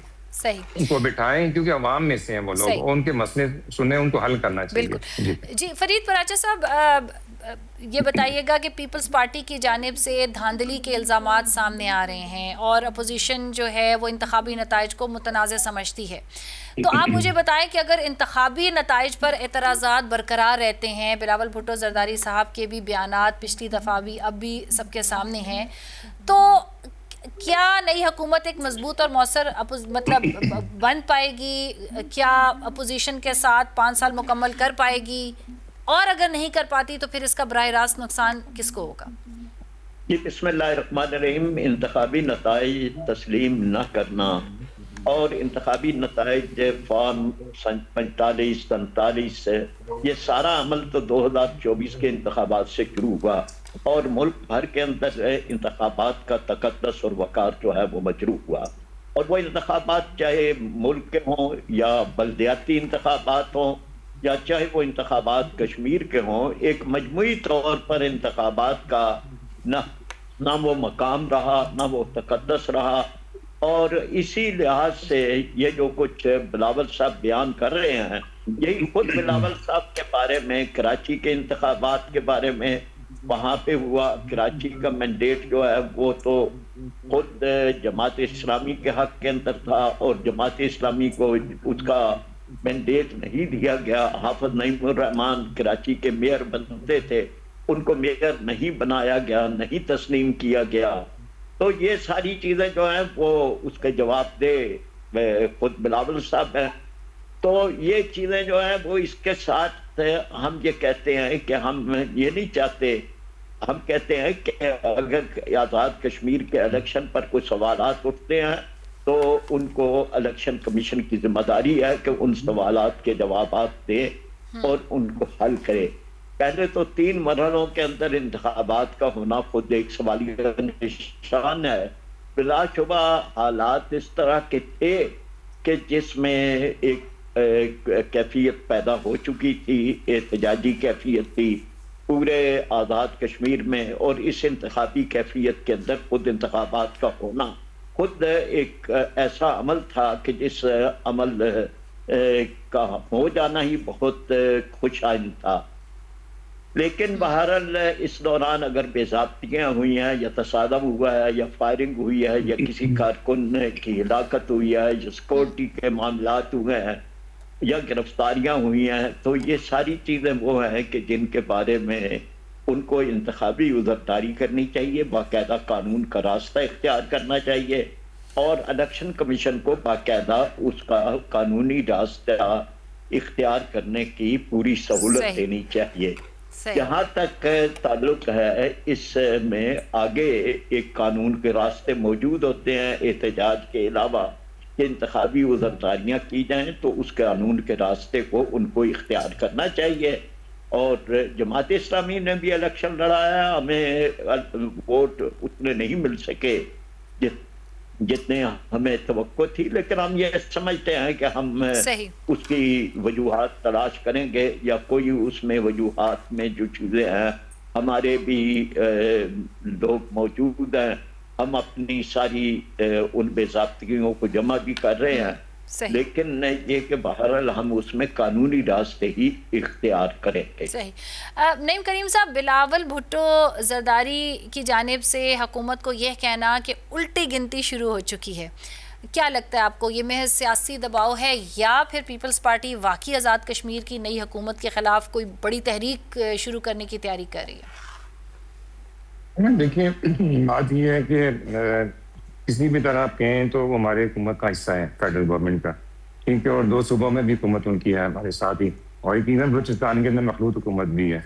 ان کو بٹھائیں، کیونکہ عوام میں سے ہیں وہ لوگ، ان کے مسئلے سنیں، ان کو حل کرنا چاہیے. بالکل. جی فرید پراچا صاحب، یہ بتائیے گا کہ پیپلز پارٹی کی جانب سے دھاندلی کے الزامات سامنے آ رہے ہیں اور اپوزیشن جو ہے وہ انتخابی نتائج کو متنازع سمجھتی ہے. تو آپ مجھے بتائیں کہ اگر انتخابی نتائج پر اعتراضات برقرار رہتے ہیں، بلاول بھٹو زرداری صاحب کے بھی بیانات پچھلی دفعہ بھی اب بھی سب کے سامنے ہیں، تو کیا نئی حکومت ایک مضبوط اور مؤثر مطلب بن پائے گی؟ کیا اپوزیشن کے ساتھ 5 سال مکمل کر پائے گی؟ اور اگر نہیں کر پاتی تو پھر اس کا براہ راست نقصان کس کو ہوگا؟ بسم اللہ الرحمن الرحیم. انتخابی نتائج تسلیم نہ کرنا اور انتخابی نتائج فارم 45-47 سے، یہ سارا عمل تو 2024 کے انتخابات سے شروع ہوا، اور ملک بھر کے اندر انتخابات کا تقدس اور وقار جو ہے وہ مجروح ہوا. اور وہ انتخابات چاہے ملک کے ہوں یا بلدیاتی انتخابات ہوں یا چاہے وہ انتخابات کشمیر کے ہوں، ایک مجموعی طور پر انتخابات کا نہ وہ مقام رہا، نہ وہ تقدس رہا. اور اسی لحاظ سے یہ جو کچھ بلاول صاحب بیان کر رہے ہیں، یہی خود بلاول صاحب کے بارے میں کراچی کے انتخابات کے بارے میں وہاں پہ ہوا. کراچی کا مینڈیٹ جو ہے وہ تو خود جماعت اسلامی کے حق کے اندر تھا، اور جماعت اسلامی کو اس کا مینڈیٹ نہیں دیا گیا. حافظ نعیم الرحمان کراچی کے میئر بنتے تھے، ان کو میئر نہیں بنایا گیا، نہیں تسلیم کیا گیا. تو یہ ساری چیزیں جو ہیں وہ اس کے جواب دے خود بلاول صاحب ہیں. تو یہ چیزیں جو ہیں وہ اس کے ساتھ ہم یہ کہتے ہیں کہ ہم یہ نہیں چاہتے, ہم کہتے ہیں کہ اگر آزاد کشمیر کے الیکشن پر کوئی سوالات اٹھتے ہیں تو ان کو الیکشن کمیشن کی ذمہ داری ہے کہ ان سوالات کے جوابات دے اور ان کو حل کرے. پہلے تو 3 مرحلوں کے اندر انتخابات کا ہونا خود ایک سوالیہ نشان ہے. بلا شبہ حالات اس طرح کے تھے کہ جس میں ایک کیفیت پیدا ہو چکی تھی, احتجاجی کیفیت تھی پورے آزاد کشمیر میں, اور اس انتخابی کیفیت کے اندر خود انتخابات کا ہونا خود ایک ایسا عمل تھا کہ جس عمل کا ہو جانا ہی بہت خوش آئند تھا. لیکن بہرحال اس دوران اگر بے ضابطگیاں ہوئی ہیں یا تصادم ہوا ہے یا فائرنگ ہوئی ہے یا کسی کارکن کی ہلاکت ہوئی ہے یا سیکورٹی کے معاملات ہوئے ہیں یا گرفتاریاں ہوئی ہیں, تو یہ ساری چیزیں وہ ہیں کہ جن کے بارے میں ان کو انتخابی عذرداری کرنی چاہیے, باقاعدہ قانون کا راستہ اختیار کرنا چاہیے اور الیکشن کمیشن کو باقاعدہ اس کا قانونی راستہ اختیار کرنے کی پوری سہولت دینی چاہیے. جہاں تک تعلق ہے اس میں آگے ایک قانون کے راستے موجود ہوتے ہیں احتجاج کے علاوہ کہ انتخابی عذرداریاں کی جائیں, تو اس قانون کے راستے کو ان کو اختیار کرنا چاہیے. اور جماعت اسلامی نے بھی الیکشن لڑایا, ہمیں ووٹ اتنے نہیں مل سکے جتنے ہمیں توقع تھی, لیکن ہم یہ سمجھتے ہیں کہ ہم اس کی وجوہات تلاش کریں گے, یا کوئی اس میں وجوہات میں جو چیزیں ہیں ہمارے بھی لوگ موجود ہیں, ہم اپنی ساری ان بے ضابطگیوں کو جمع بھی کر رہے ہیں, لیکن یہ کہ بہرحال ہم اس میں قانونی راستے ہی اختیار کریں گے. صحیح. نعیم کریم صاحب, بلاول بھٹو زرداری کی جانب سے حکومت کو یہ کہنا کہ الٹی گنتی شروع ہو چکی ہے, کیا لگتا ہے آپ کو یہ محض سیاسی دباؤ ہے یا پھر پیپلز پارٹی واقعی آزاد کشمیر کی نئی حکومت کے خلاف کوئی بڑی تحریک شروع کرنے کی تیاری کر رہی ہے؟ دیکھیں, بات یہ ہے کہ کسی بھی طرح آپ کہیں تو وہ ہمارے حکومت کا حصہ ہے, فیڈرل گورنمنٹ کا, ٹھیک ہے, اور 2 صوبوں میں بھی حکومت ان کی ہے ہمارے ساتھ ہی, اور یقیناً بلوچستان کے اندر مخلوط حکومت بھی ہے.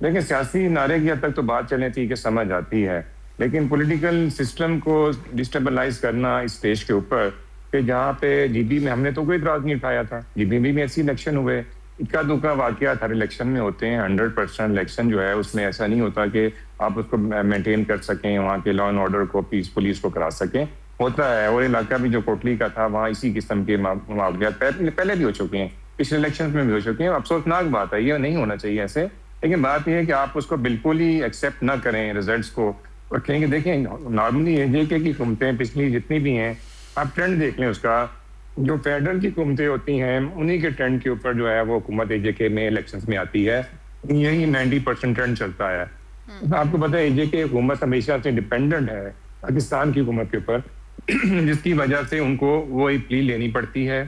لیکن سیاسی نعرے کی حد تک تو بات چلے تھی کہ سمجھ آتی ہے, لیکن پولیٹیکل سسٹم کو ڈسٹیبلائز کرنا اس اسٹیج کے اوپر کہ جہاں پہ جی بی میں ہم نے تو کوئی اعتراض نہیں اٹھایا تھا, جی بی میں ایسی الیکشن ہوئے, اکا دکا واقعات ہر الیکشن میں ہوتے ہیں, 100% الیکشن جو ہے اس میں ایسا نہیں ہوتا کہ آپ اس کو مینٹین کر سکیں, وہاں کے لا اینڈ آرڈر کو پولیس کو کرا سکیں, ہوتا ہے. اور علاقہ بھی جو کوٹلی کا تھا وہاں اسی قسم کے معاملات پہلے بھی ہو چکے ہیں, پچھلے الیکشن میں بھی ہو چکے ہیں. افسوسناک بات ہے, یہ نہیں ہونا چاہیے ایسے, لیکن بات یہ ہے کہ آپ اس کو بالکل ہی ایکسیپٹ نہ کریں ریزلٹس کو, اور کہیں کہ دیکھیں نارملی جے کے کی حکومتیں پچھلی جتنی بھی ہیں آپ ٹرینڈ دیکھ لیں اس کا, جو فیڈرل کی حکومتیں ہوتی ہیں انہی کے ٹرینڈ کے اوپر جو ہے وہ حکومت اے جے کے میں الیکشنز میں آتی ہے, یہی 90% ٹرینڈ چلتا ہے. آپ کو پتہ ہے اے جے کے حکومت ہمیشہ سے ڈپینڈنٹ ہے پاکستان کی حکومت کے اوپر, جس کی وجہ سے ان کو وہ پلی لینی پڑتی ہے,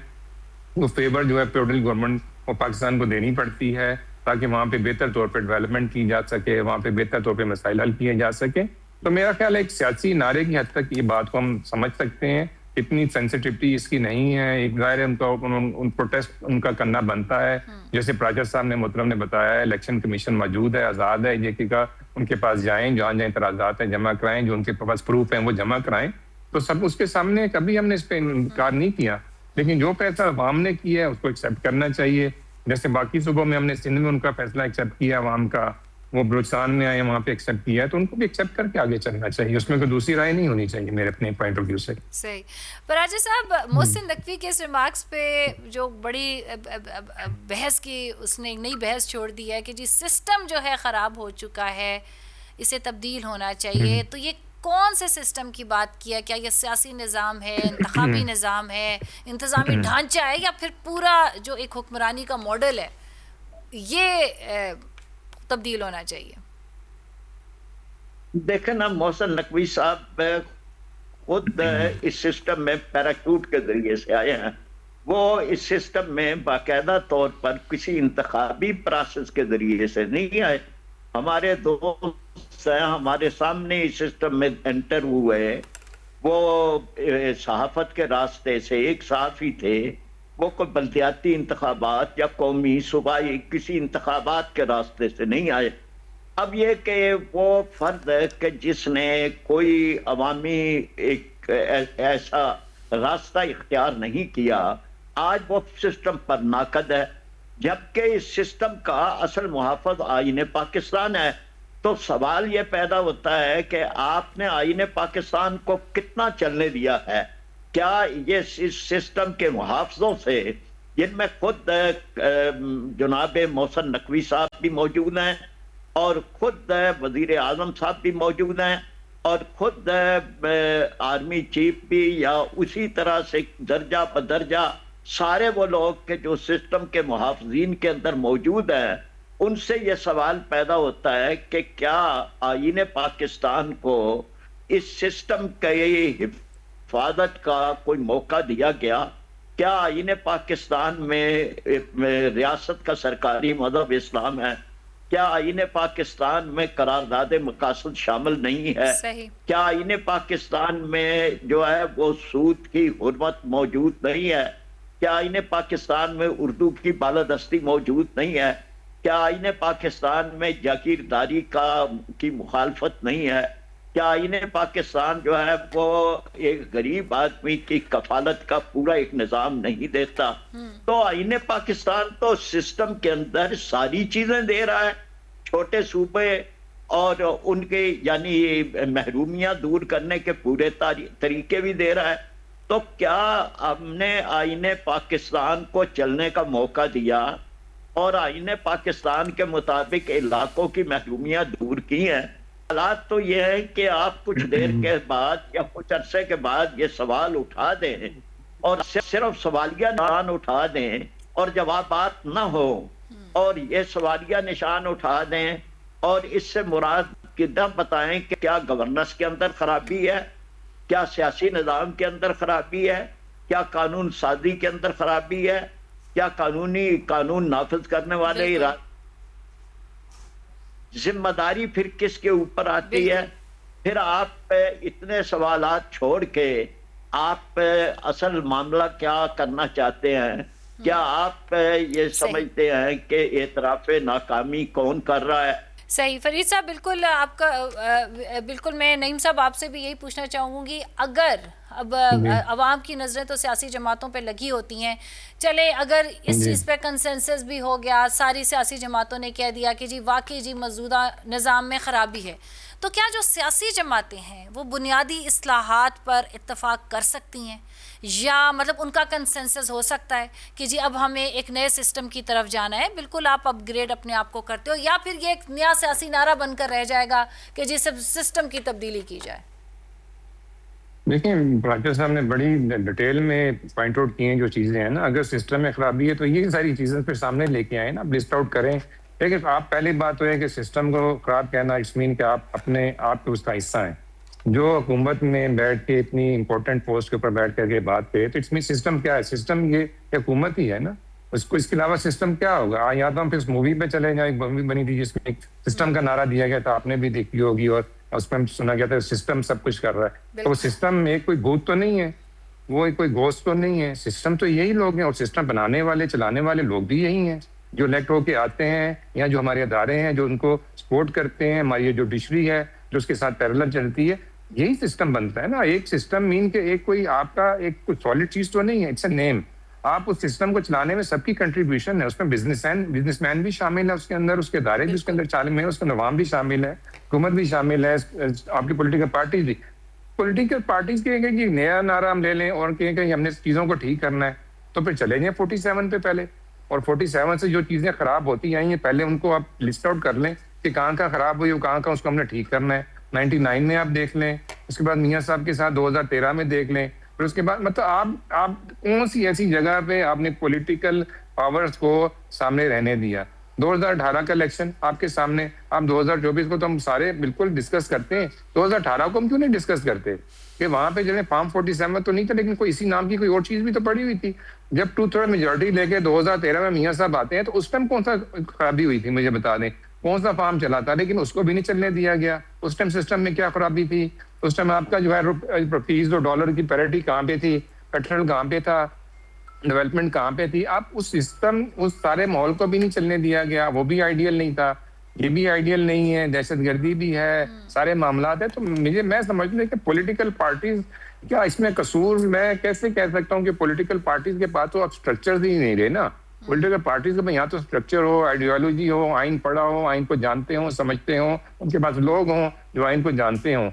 وہ فیور جو ہے فیڈرل گورنمنٹ اور پاکستان کو دینی پڑتی ہے تاکہ وہاں پہ بہتر طور پہ ڈیولپمنٹ کی جا سکے, وہاں پہ بہتر طور پہ مسائل حل کیے جا سکے. تو میرا خیال ہے ایک سیاسی نعرے کی حد تک یہ بات کو ہم سمجھ سکتے ہیں, اتنی سینسٹیوٹی اس کی نہیں ہے. ایک ظاہر ہے ان پروٹیسٹ ان کا کرنا بنتا ہے, جیسے پراجر صاحب نے محترم نے بتایا ہے, الیکشن کمیشن موجود ہے, آزاد ہے جے کے کا, ان کے پاس جائیں, جہاں جہاں اعتراضات ہیں جمع کرائیں, جو ان کے پاس پروف ہیں وہ جمع کرائیں. تو سب اس کے سامنے کبھی ہم نے اس پہ انکار نہیں کیا, لیکن جو فیصلہ عوام نے کیا ہے اس کو ایکسیپٹ کرنا چاہیے. جیسے باقی صوبوں میں ہم نے سندھ میں ان کا فیصلہ ایکسیپٹ کیا عوام کا, وہ بلوچستان میں آئے وہاں پہ ایکسیپٹ کیا ہے, تو ان کو بھی ایکسیپٹ کر کے آگے چلنا چاہیے, اس میں کوئی دوسری رائے نہیں ہونی چاہیے میرے اپنے پوائنٹ آف ویو سے. صحیح. پراجر صاحب, محسن نقوی کے اس ریمارکس پہ جو بڑی بحث کی, اس نے ایک نئی بحث چھوڑ دی ہے کہ جی سسٹم جو ہے خراب ہو چکا ہے, اسے تبدیل ہونا چاہیے. تو یہ کون سے سسٹم کی بات کیا, کیا یہ سیاسی نظام ہے, انتخابی نظام ہے, انتظامی ڈھانچہ ہے, یا پھر پورا جو ایک حکمرانی کا ماڈل ہے یہ تبدیل ہونا چاہیے؟ دیکھیں نا, محسن نقوی صاحب خود اس سسٹم میں پیراچوٹ کے ذریعے سے آئے ہیں. وہ اس سسٹم میں باقاعدہ طور پر کسی انتخابی پروسیس کے ذریعے سے نہیں آئے. ہمارے دوست ہیں, ہمارے سامنے اس سسٹم میں انٹر ہوئے, وہ صحافت کے راستے سے ایک صحافی تھے، وہ کوئی بلدیاتی انتخابات یا قومی صوبائی کسی انتخابات کے راستے سے نہیں آئے. اب یہ کہ وہ فرد کہ جس نے کوئی عوامی ایک ایسا راستہ اختیار نہیں کیا، آج وہ سسٹم پر ناقد ہے، جبکہ اس سسٹم کا اصل محافظ آئین پاکستان ہے. تو سوال یہ پیدا ہوتا ہے کہ آپ نے آئین پاکستان کو کتنا چلنے دیا ہے؟ کیا یہ اس سسٹم کے محافظوں سے، جن میں خود جناب محسن نقوی صاحب بھی موجود ہیں اور خود وزیر اعظم صاحب بھی موجود ہیں اور خود آرمی چیف بھی، یا اسی طرح سے درجہ بدرجہ سارے وہ لوگ کہ جو سسٹم کے محافظین کے اندر موجود ہیں، ان سے یہ سوال پیدا ہوتا ہے کہ کیا آئین پاکستان کو اس سسٹم کی حفاظت کا کوئی موقع دیا گیا؟ کیا آئین پاکستان میں ریاست کا سرکاری مذہب اسلام ہے؟ کیا آئین پاکستان میں قرارداد مقاصد شامل نہیں ہے؟ صحیح. کیا آئین پاکستان میں جو ہے وہ سود کی حرمت موجود نہیں ہے؟ کیا آئین پاکستان میں اردو کی بالادستی موجود نہیں ہے؟ کیا آئین پاکستان میں جاگیرداری کی مخالفت نہیں ہے؟ کیا آئین پاکستان جو ہے وہ ایک غریب آدمی کی کفالت کا پورا ایک نظام نہیں دیتا؟ تو آئین پاکستان تو سسٹم کے اندر ساری چیزیں دے رہا ہے، چھوٹے صوبے اور ان کے یعنی محرومیاں دور کرنے کے پورے طریقے بھی دے رہا ہے. تو کیا ہم نے آئین پاکستان کو چلنے کا موقع دیا اور آئین پاکستان کے مطابق علاقوں کی محرومیاں دور کی ہیں؟ حالات تو یہ ہے کہ آپ کچھ دیر کے بعد یا کچھ عرصے کے بعد یہ سوال اٹھا دیں اور صرف سوالیہ نشان اٹھا دیں اور جوابات نہ ہو، اور یہ سوالیہ نشان اٹھا دیں اور اس سے مراد کدھر بتائیں کہ کیا گورننس کے اندر خرابی ہے، کیا سیاسی نظام کے اندر خرابی ہے، کیا قانون سازی کے اندر خرابی ہے، کیا قانون نافذ کرنے والے ذمہ داری پھر کس کے اوپر آتی ہے؟ پھر آپ اتنے سوالات چھوڑ کے آپ اصل معاملہ کیا کرنا چاہتے ہیں؟ کیا آپ یہ سمجھتے ہیں کہ اعتراف ناکامی کون کر رہا ہے؟ صحیح. فرید صاحب بالکل آپ کا بالکل میں نعیم صاحب آپ سے بھی یہی پوچھنا چاہوں گی، اگر اب عوام کی نظریں تو سیاسی جماعتوں پہ لگی ہوتی ہیں، چلے اگر اس چیز پہ کنسنسس بھی ہو گیا، ساری سیاسی جماعتوں نے کہہ دیا کہ جی واقعی جی موجودہ نظام میں خرابی ہے، تو کیا جو سیاسی جماعتیں ہیں وہ بنیادی اصلاحات پر اتفاق کر سکتی ہیں، یا مطلب ان کا کنسنسس ہو سکتا ہے کہ جی اب ہمیں ایک نئے سسٹم کی طرف جانا ہے، بالکل آپ اپ گریڈ اپنے آپ کو کرتے ہو، یا پھر یہ ایک نیا سیاسی نعرہ بن کر رہ جائے گا کہ جی سب سسٹم کی تبدیلی کی جائے؟ دیکھیں پراچر صاحب نے بڑی ڈیٹیل میں پوائنٹ آؤٹ کی ہیں جو چیزیں ہیں نا. اگر سسٹم میں خرابی ہے تو یہ ساری چیزیں پھر سامنے لے کے آئیں نا، لسٹ آؤٹ کریں. لیکن آپ پہلی بات تو ہے کہ سسٹم کو خراب کہنا اٹس مین کہ آپ اپنے آپ کے اس کا حصہ ہیں. جو حکومت میں بیٹھ کے اتنی امپورٹنٹ پوسٹ کے اوپر بیٹھ کر کے بات کرے تو اٹس مین سسٹم کیا ہے؟ سسٹم یہ حکومت ہی ہے نا. اس کے علاوہ سسٹم کیا ہوگا؟ یا تو ہم پھر اس مووی پہ چلے جائیں، ایک مووی بنی تھی جس میں ایک سسٹم کا نعرہ دیا گیا تھا، آپ نے بھی دیکھی ہوگی، اور اس میں سنا گیا تھا سسٹم سب کچھ کر رہا ہے. تو وہ سسٹم میں کوئی بھوت تو نہیں ہے، وہ کوئی گھوسٹ تو نہیں ہے. سسٹم تو یہی لوگ ہیں، اور سسٹم بنانے والے چلانے والے لوگ بھی یہی ہیں جو الیکٹ ہو کے آتے ہیں، یا جو ہمارے ادارے ہیں جو ان کو سپورٹ کرتے ہیں. ہماری یہ جوڈیشری ہے جو اس کے ساتھ پیرلل چلتی ہے، یہی سسٹم بنتا ہے نا. ایک سسٹم مین کہ ایک کوئی آپ کا ایک کوئی سالڈ چیز تو نہیں ہے، اٹس اے نیم. آپ اس سسٹم کو چلانے میں سب کی کنٹریبیوشن ہے، اس میں بزنس مین بھی شامل ہے، اس کے اندر اس کے ادارے بھی اس کے اندر شامل ہیں، اس کا نظام بھی شامل ہے، حکومت بھی شامل ہے، آپ کی پولیٹیکل پارٹیز بھی. پولیٹیکل پارٹیز کہیں گے کہ نیا نعرہ ہم لے لیں اور کہیں کہ ہم نے چیزوں کو ٹھیک کرنا ہے، تو پھر چلے جائیں 47 پہ پہلے. اور 47 سے جو چیزیں خراب ہوتی آئی ہیں پہلے ان کو آپ لسٹ آؤٹ کر لیں کہ کہاں کا خراب ہوئی، کہاں کا اس کو ہم نے ٹھیک کرنا ہے. 99 میں آپ دیکھ لیں، اس کے بعد میاں صاحب کے ساتھ 2013 میں دیکھ لیں، پھر اس کے بعد مطلب آپ کون سی ایسی جگہ پہ آپ نے پولیٹیکل پاورز کو سامنے رہنے دیا. 2018 کا الیکشن آپ کے سامنے، آپ 2024 کو تو ہم سارے بالکل ڈسکس کرتے ہیں، 2018 کو ہم کیوں نہیں ڈسکس کرتے کہ وہاں پہ جو ہے فارم 47 تو نہیں تھا، لیکن کوئی اسی نام کی کوئی اور چیز بھی تو پڑی ہوئی تھی. جب 2/3 میجورٹی لے کے 2013 میں میاں صاحب آتے ہیں تو اس ٹائم کون سا خرابی ہوئی تھی مجھے بتا دیں، کون سا فارم چلا تھا؟ لیکن اس کو بھی نہیں چلنے دیا گیا. اس ٹائم سسٹم میں کیا خرابی تھی؟ اس ٹائم آپ کا جو ہے روپیز اور ڈالر کی پیرٹی کہاں پہ تھی, پیٹرول کہاں پہ تھا, ڈیولپمنٹ کہاں پہ تھی. آپ اس سسٹم, اس سارے ماحول کو بھی نہیں چلنے دیا گیا, وہ بھی آئیڈیل نہیں تھا, یہ بھی آئیڈیل نہیں ہے, دہشت گردی بھی ہے, سارے معاملات ہیں. تو میں سمجھتا ہوں کہ پولیٹیکل پارٹیز کیا اس میں قصور, میں کیسے کہہ سکتا ہوں کہ پولیٹیکل پارٹیز کے پاس تو اب اسٹرکچرز ہی نہیں رہے نا. پولیٹیکل پارٹیز کے یہاں تو اسٹرکچر ہو, آئیڈیالوجی ہو, آئین پڑھا ہو, آئین کو جانتے ہوں, سمجھتے ہوں, ان کے پاس لوگ ہوں جو آئین کو جانتے ہوں.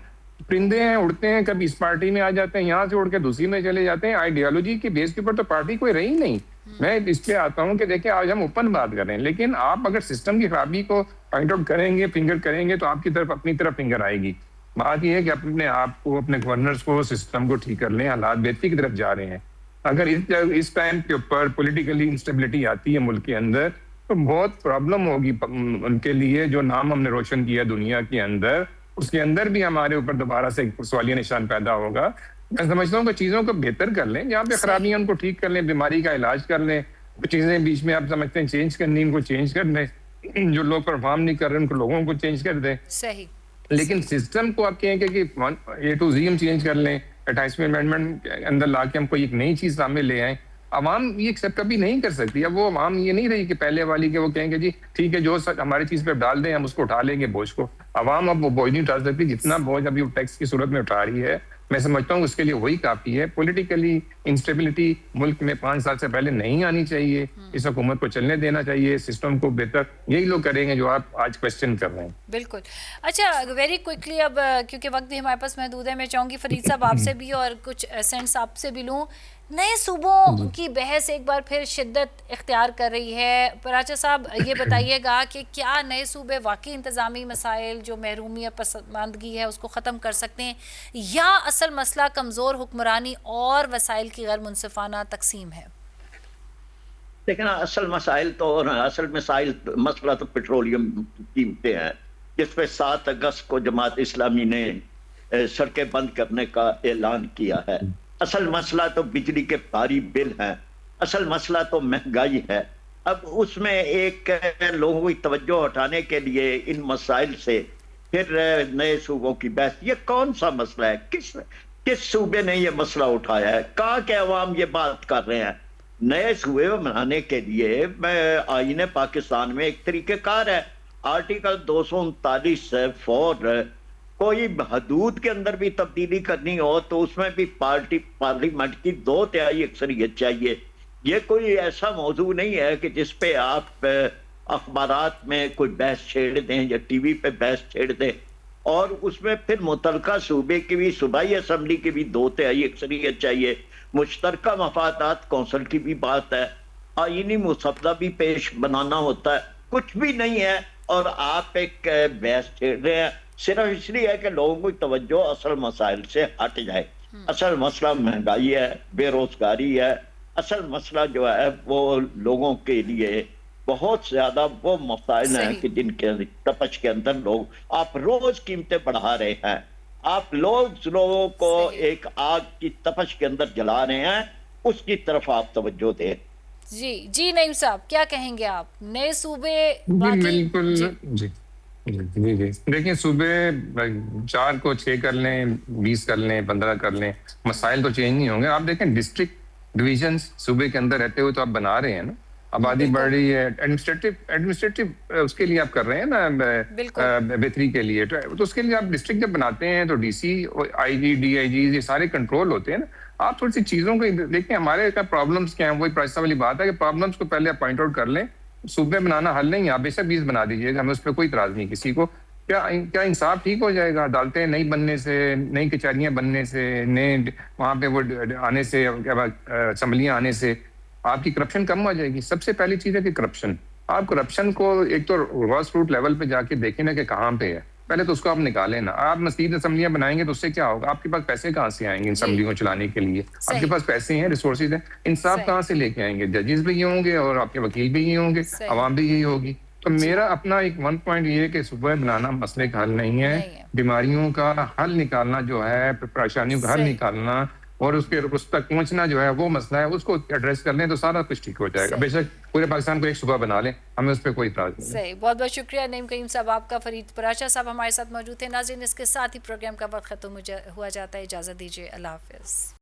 پرندے ہیں, اڑتے ہیں, کبھی اس پارٹی میں آ جاتے ہیں, یہاں سے اڑ کے دوسری میں چلے جاتے ہیں. آئیڈیالوجی کے بیس کے اوپر تو پارٹی کوئی رہی نہیں. میں اس پہ آتا ہوں کہ دیکھیں آج ہم اوپن بات کر رہے ہیں, لیکن آپ اگر سسٹم کی خرابی کو پوائنٹ آؤٹ کریں گے, فنگر کریں گے, تو آپ کی طرف اپنی طرف فنگر آئے گی. بات یہ ہے کہ اپنے آپ کو, اپنے گورنرز کو, سسٹم کو ٹھیک کر لیں. حالات بہتری کی طرف جا رہے ہیں. اگر اس ٹائم کے اوپر پولیٹیکلی انسٹیبلٹی آتی ہے ملک کے اندر, تو بہت پرابلم ہوگی ان کے لیے. جو نام ہم نے روشن کیا دنیا کے اندر, اس کے اندر بھی ہمارے اوپر دوبارہ سے سوالیہ نشان پیدا ہوگا. میں سمجھتا ہوں کہ چیزوں کو بہتر کر لیں, جہاں پہ خرابیاں ان کو ٹھیک کر لیں, بیماری کا علاج کر لیں. کچھ چیزیں بیچ میں آپ سمجھتے ہیں چینج کرنی, ان کو چینج کر لیں. جو لوگ پرفارم نہیں کر رہے ان کو لوگوں کو چینج کر دیں. صحیح. لیکن سسٹم کو آپ کہیں کہ اے ٹو زی ہم چینج کر لیں, 28ویں امینڈمنٹ کے اندر لا کے ہم کوئی ایک نئی چیز سامنے لے آئیں, عوام یہ ایکسیپٹ کبھی نہیں کر سکتی. اب وہ عوام یہ نہیں رہی کہ پہلے والی کہ وہ کہیں گے جی ٹھیک ہے جو ہماری چیز پہ ڈال دیں ہم اس کو اٹھا لیں گے بوجھ کو. عوام اب وہ بوجھ نہیں اٹھا سکتی جتنا بوجھ ابھی وہ ٹیکس کی صورت میں اٹھا رہی ہے. میں سمجھتا ہوں اس کے لیے وہی کافی ہے. پولیٹیکلی انسٹیبلٹی ملک میں 5 سال سے پہلے نہیں آنی چاہیے. اس حکومت کو چلنے دینا چاہیے, سسٹم کو بہتر یہی لوگ کریں گے جو آپ آج کوشچن کر رہے ہیں. بالکل. اچھا ویری کوئکلی, اب کیونکہ وقت بھی ہمارے پاس محدود ہے, میں چاہوں گی فرید صاحب آپ سے بھی اور کچھ سینٹس آپ سے بھی لوں. نئے صوبوں کی بحث ایک بار پھر شدت اختیار کر رہی ہے. پراچا صاحب یہ بتائیے گا کہ کیا نئے صوبے واقعی انتظامی مسائل جو محرومیت پسماندگی ہے اس کو ختم کر سکتے ہیں, یا اصل مسئلہ کمزور حکمرانی اور وسائل کی غیر منصفانہ تقسیم ہے؟ لیکن اصل مسئلہ تو پیٹرولیم قیمتیں ہیں, جس پہ 7 اگست کو جماعت اسلامی نے سڑکیں بند کرنے کا اعلان کیا ہے. اصل مسئلہ تو بجلی کے بھاری بل ہیں, اصل مسئلہ تو مہنگائی ہے. اب اس میں ایک لوگوں کی توجہ ہٹانے کے لیے ان مسائل سے پھر نئے صوبوں کی بحث, یہ کون سا مسئلہ ہے؟ کس صوبے نے یہ مسئلہ اٹھایا ہے؟ کہاں کے عوام یہ بات کر رہے ہیں؟ نئے صوبے بنانے کے لیے آئین پاکستان میں ایک طریقہ کار ہے. آرٹیکل 239 فور کوئی حدود کے اندر بھی تبدیلی کرنی ہو تو اس میں بھی پارلیمنٹ کی 2/3 اکثریت چاہیے. یہ کوئی ایسا موضوع نہیں ہے کہ جس پہ آپ اخبارات میں کوئی بحث چھیڑ دیں یا ٹی وی پہ بحث چھیڑ دیں, اور اس میں پھر متعلقہ صوبے کی بھی, صوبائی اسمبلی کی بھی 2/3 اکثریت چاہیے. مشترکہ مفادات کونسل کی بھی بات ہے, آئینی مسودہ بھی پیش بنانا ہوتا ہے, کچھ بھی نہیں ہے. اور آپ ایک بحث چھیڑ رہے ہیں صرف اس لیے ہے کہ لوگوں کی توجہ اصل مسائل سے ہٹ جائے. اصل مسئلہ مہنگائی ہے, بے روزگاری ہے. اصل مسئلہ جو ہے وہ لوگوں کے لیے بہت زیادہ وہ مسائل ہیں کہ جن کے تپش کے اندر لوگ, آپ روز قیمتیں بڑھا رہے ہیں, آپ لوگوں کو ایک آگ کی تپش کے اندر جلا رہے ہیں, اس کی طرف آپ توجہ دیں. جی نعیم صاحب کیا کہیں گے آپ؟ نئے صوبے بالکل جی دیکھیں, صوبے 4 کو 6 کر لیں, 20 کر لیں, 15 کر لیں, مسائل تو چینج نہیں ہوں گے. آپ دیکھیں ڈسٹرکٹ ڈویژنز صوبے کے اندر رہتے ہوئے تو آپ بنا رہے ہیں نا, آبادی بڑھ رہی ہے, ایڈمنسٹریٹو اس کے لیے آپ کر رہے ہیں نا بہتری کے لیے, تو اس کے لیے آپ ڈسٹرکٹ جب بناتے ہیں تو D C, I G, D I جی, یہ سارے کنٹرول ہوتے ہیں نا. آپ تھوڑی سی چیزوں کو دیکھیں, ہمارے کا پرابلمس کیا ہیں, وہی پرائسہ والی بات ہے کہ پرابلمس کو پہلے آپ پوائنٹ آؤٹ کر لیں. صوبے بنانا حل نہیں, آپ بے شک 20 بنا دیجیے گا, ہمیں اس پہ کوئی اعتراض نہیں کسی کو. کیا انصاف ٹھیک ہو جائے گا عدالتیں نہیں بننے سے, نئی کچہریاں بننے سے, نئے وہاں پہ وہ آنے سے, اسمبلیاں آنے سے آپ کی کرپشن کم ہو جائے گی. سب سے پہلی چیز ہے کہ کرپشن, آپ کرپشن کو ایک تو گراس روٹ لیول پہ جا کے دیکھیں نا کہ کہاں پہ ہے, پہلے تو اس کو آپ نکالیں نا. آپ مزید اسمبلیاں بنائیں گے تو اس سے کیا ہوگا, آپ کے پاس پیسے کہاں سے آئیں گے اسمبلیوں کو چلانے کے لیے؟ آپ کے پاس پیسے ہیں, ریسورسز ہیں, انصاف کہاں سے لے کے آئیں گے؟ ججز بھی یہ ہوں گے اور آپ کے وکیل بھی یہ ہوں گے, عوام بھی یہی ہوگی. تو میرا اپنا ایک 1 پوائنٹ یہ ہے کہ صوبے بنانا مسئلے کا حل نہیں ہے, بیماریوں کا حل نکالنا جو ہے, پریشانیوں کا حل نکالنا, اور اس تک پہنچنا جو ہے وہ مسئلہ ہے, اس کو ایڈریس کر لیں تو سارا کچھ ٹھیک ہو جائے گا. بے شک پورے پاکستان کو ایک صوبہ بنا لیں, ہمیں اس پہ کوئی اعتراض نہیں. صحیح, بہت بہت شکریہ نعیم کریم صاحب آپ کا. فرید پراشا صاحب ہمارے ساتھ موجود تھے. ناظرین, اس کے ساتھ ہی پروگرام کا وقت ختم ہوا جاتا ہے. اجازت دیجیے, اللہ حافظ.